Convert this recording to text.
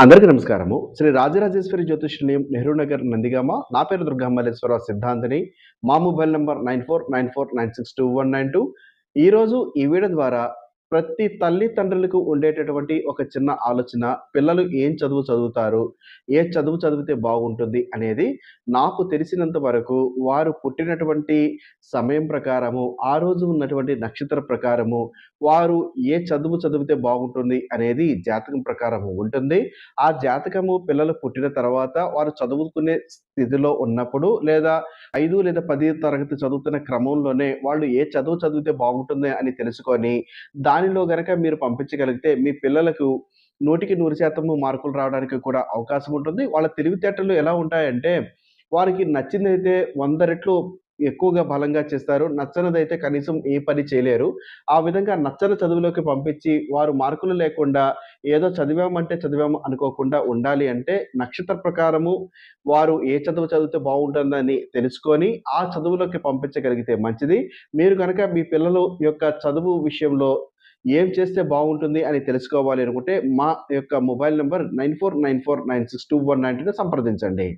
అందరికీ నమస్కారము. శ్రీ రాజరాజేశ్వరి జ్యోతిష్యాలయం, నెహ్రూ నగర్, నందిగామ. నా పేరు దుర్గామల్లేశ్వరరావు సిద్ధాంతిని. మా మొబైల్ నంబర్ 9494962192. ఈరోజు ఈ వీడియో ద్వారా ప్రతి తల్లి తండ్రులకు ఉండేటటువంటి ఒక చిన్న ఆలోచన, పిల్లలు ఏం చదువు చదువుతారు? ఏ చదువు చదివితే బాగుంటుంది? అనేది నాకు తెలిసినంత వరకు వారు పుట్టినటువంటి సమయం ప్రకారము, ఆ రోజు ఉన్నటువంటి నక్షత్ర ప్రకారము, వారు ఏ చదువు చదివితే బాగుంటుంది అనేది జాతకం ప్రకారము ఉంటుంది. ఆ జాతకము పిల్లలు పుట్టిన తర్వాత వారు చదువుకునే స్థితిలో ఉన్నప్పుడు లేదా 5 లేదా 10 తరగతి చదువుతున్న క్రమంలోనే వాళ్ళు ఏ చదువు చదివితే బాగుంటుంది అని తెలుసుకొని, దానిలో గనక మీరు పంపించగలిగితే మీ పిల్లలకు 100కి 100% మార్కులు రావడానికి కూడా అవకాశం ఉంటుంది. వాళ్ళ తెలివితేటలు ఎలా ఉంటాయంటే, వారికి నచ్చిందైతే 100 రెట్లు ఎక్కువగా బలంగా చేస్తారు. నచ్చనిదైతే కనీసం ఏ పని చేయలేరు. ఆ విధంగా నచ్చని చదువులోకి పంపించి, వారు మార్కులు లేకుండా ఏదో చదివామంటే చదివాము అనుకోకుండా ఉండాలి అంటే, నక్షత్ర ప్రకారము వారు ఏ చదువు చదివితే బావుంటుందని తెలుసుకొని, ఆ చదువులోకి పంపించగలిగితే మంచిది. మీరు గనక మీ పిల్లలు యొక్క చదువు విషయంలో ఏం చేస్తే బావుంటుంది అని తెలుసుకోవాలి అనుకుంటే, మా యొక్క మొబైల్ నంబర్ 9494962192 సంప్రదించండి.